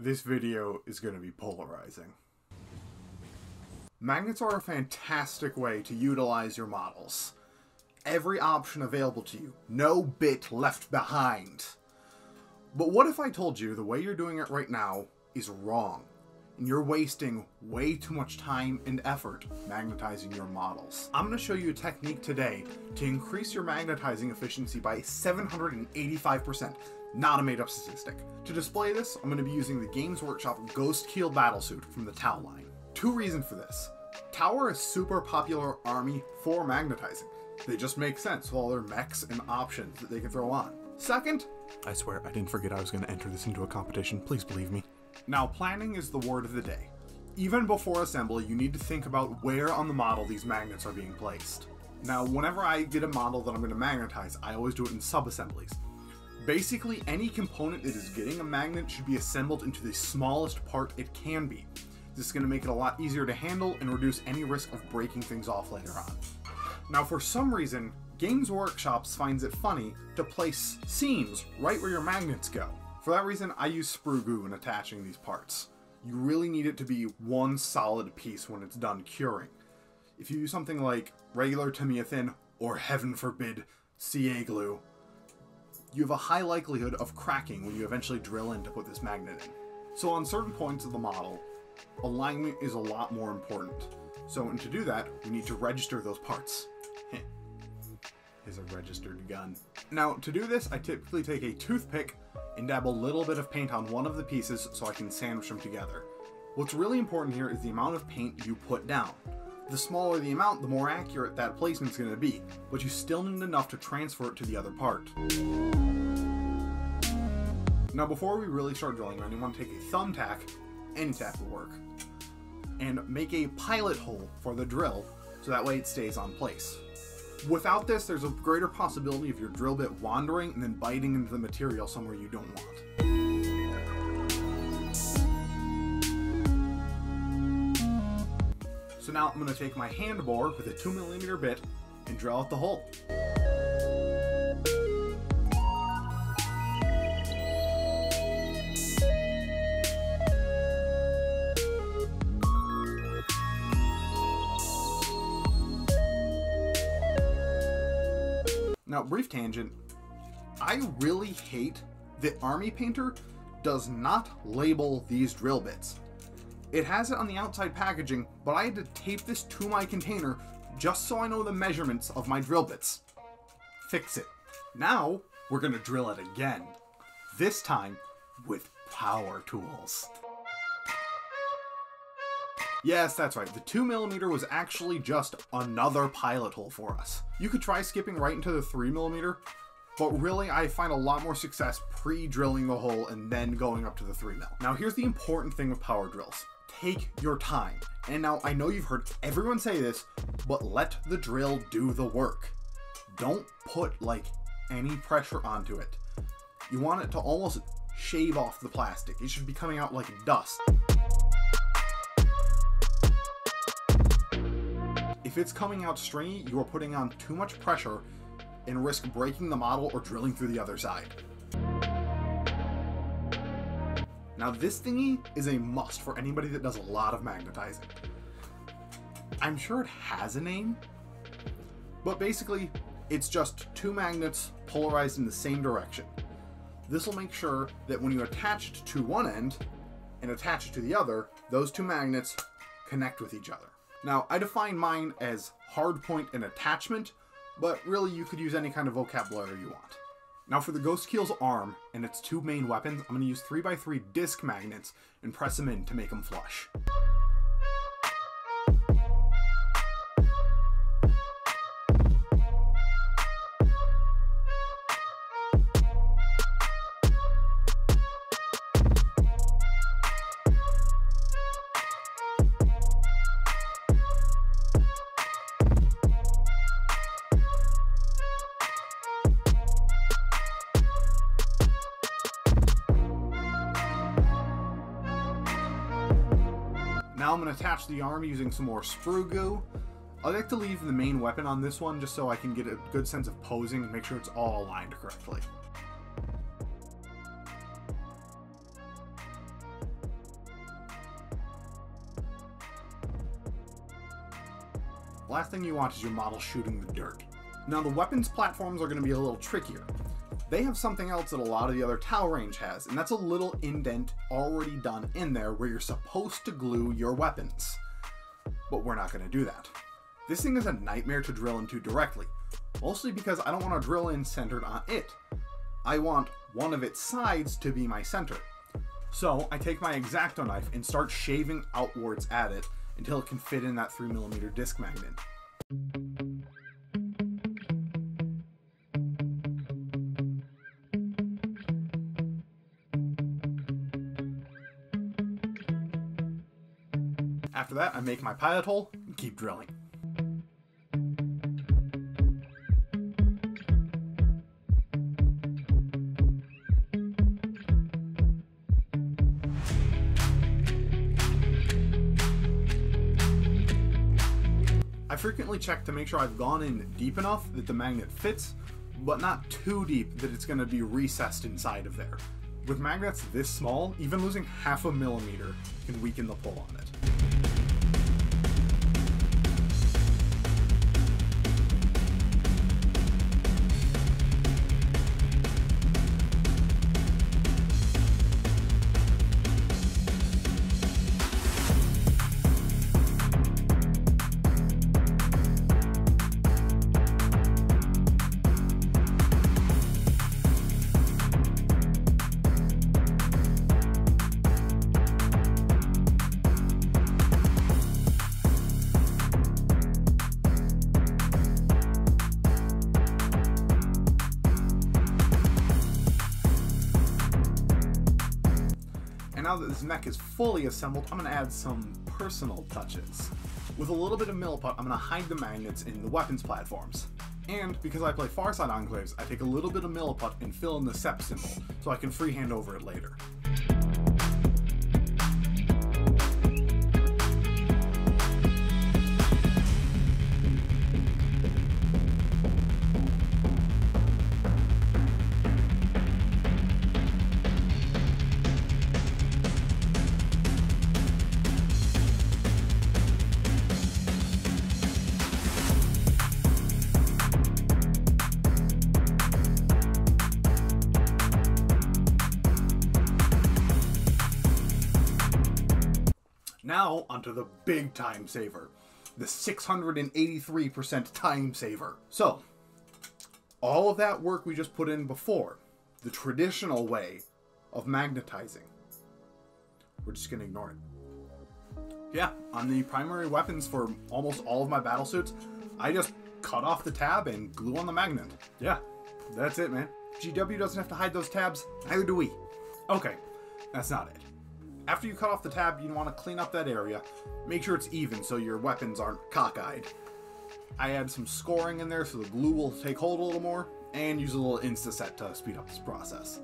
This video is going to be polarizing. Magnets are a fantastic way to utilize your models. Every option available to you, no bit left behind. But what if I told you the way you're doing it right now is wrong, and you're wasting way too much time and effort magnetizing your models? I'm going to show you a technique today to increase your magnetizing efficiency by 785%. Not a made-up statistic. To display this, I'm going to be using the Games Workshop Ghost Keel Battlesuit from the Tau line. Two reasons for this. Tau are a super popular army for magnetizing. They just make sense with all their mechs and options that they can throw on. Second, I swear I didn't forget I was going to enter this into a competition, please believe me. Now, planning is the word of the day. Even before assembly, you need to think about where on the model these magnets are being placed. Now, whenever I get a model that I'm going to magnetize, I always do it in sub-assemblies. Basically, any component that is getting a magnet should be assembled into the smallest part it can be. This is going to make it a lot easier to handle and reduce any risk of breaking things off later on. Now, for some reason, Games Workshops finds it funny to place seams right where your magnets go. For that reason, I use sprue glue in attaching these parts. You really need it to be one solid piece when it's done curing. If you use something like regular Tamiya thin, or heaven forbid, CA glue, you have a high likelihood of cracking when you eventually drill in to put this magnet in. So on certain points of the model, alignment is a lot more important. So to do that, we need to register those parts. Is a registered gun. Now, to do this, I typically take a toothpick and dab a little bit of paint on one of the pieces so I can sandwich them together. What's really important here is the amount of paint you put down. The smaller the amount, the more accurate that placement's going to be, but you still need enough to transfer it to the other part. Now, before we really start drilling, you want to take a thumbtack, any tack will work, and make a pilot hole for the drill so that way it stays on place. Without this, there's a greater possibility of your drill bit wandering and then biting into the material somewhere you don't want. So now I'm going to take my hand bore with a 2mm bit and drill out the hole. Now, brief tangent, I really hate that Army Painter does not label these drill bits. It has it on the outside packaging, but I had to tape this to my container just so I know the measurements of my drill bits. Fix it. Now, we're gonna drill it again. This time, with power tools. Yes, that's right, the 2mm was actually just another pilot hole for us. You could try skipping right into the 3mm, but really I find a lot more success pre-drilling the hole and then going up to the 3mm. Now here's the important thing with power drills. Take your time. And now I know you've heard everyone say this, but let the drill do the work. Don't put like any pressure onto it. You want it to almost shave off the plastic. It should be coming out like dust. If it's coming out stringy, you are putting on too much pressure and risk breaking the model or drilling through the other side. Now this thingy is a must for anybody that does a lot of magnetizing. I'm sure it has a name, but basically it's just two magnets polarized in the same direction. This will make sure that when you attach it to one end and attach it to the other, those two magnets connect with each other. Now, I define mine as hardpoint and attachment, but really you could use any kind of vocabulary you want. Now for the Ghost Keel's arm and its two main weapons, I'm going to use 3x3 disc magnets and press them in to make them flush. Now I'm going to attach the arm using some more sprue glue. I like to leave the main weapon on this one just so I can get a good sense of posing and make sure it's all aligned correctly. last thing you want is your model shooting the dirt. Now the weapons platforms are going to be a little trickier. They have something else that a lot of the other Tau range has, and that's a little indent already done in there where you're supposed to glue your weapons. But we're not going to do that. This thing is a nightmare to drill into directly, mostly because I don't want to drill in centered on it. I want one of its sides to be my center. So I take my X-Acto knife and start shaving outwards at it until it can fit in that 3mm disc magnet. After that, I make my pilot hole and keep drilling. I frequently check to make sure I've gone in deep enough that the magnet fits, but not too deep that it's going to be recessed inside of there. With magnets this small, even losing 0.5 millimeter can weaken the pull on it. Now that this mech is fully assembled, I'm going to add some personal touches. With a little bit of milliput, I'm going to hide the magnets in the weapons platforms. And because I play Farside Enclaves, I take a little bit of milliput and fill in the SEP symbol, so I can freehand over it later. Now, onto the big time saver. The 683% time saver. So, all of that work we just put in before, the traditional way of magnetizing, we're just going to ignore it. Yeah, on the primary weapons for almost all of my battle suits, I just cut off the tab and glue on the magnet. Yeah, that's it, man. GW doesn't have to hide those tabs, neither do we. Okay, that's not it. After you cut off the tab, you want to clean up that area. Make sure it's even so your weapons aren't cockeyed. I add some scoring in there so the glue will take hold a little more, and use a little Insta-Set to speed up this process.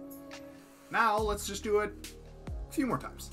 Now, let's just do it a few more times.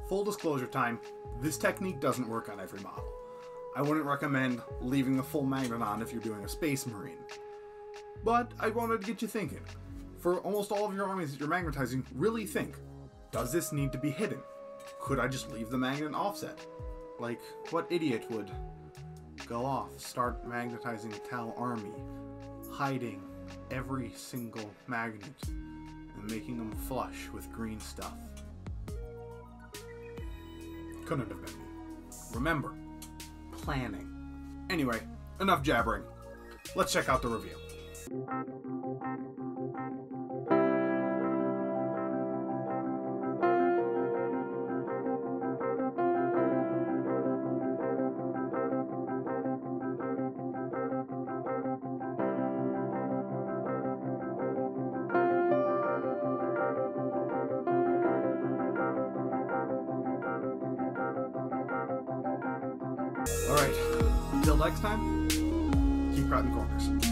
Full disclosure time, this technique doesn't work on every model. I wouldn't recommend leaving the full magnet on if you're doing a Space Marine. But I wanted to get you thinking. For almost all of your armies that you're magnetizing, really think, does this need to be hidden? Could I just leave the magnet offset? Like, what idiot would go off, start magnetizing a Tau army, hiding every single magnet, and making them flush with green stuff? Couldn't have been me. Remember, planning. Anyway, enough jabbering. Let's check out the review. Alright, until next time, keep cutting corners.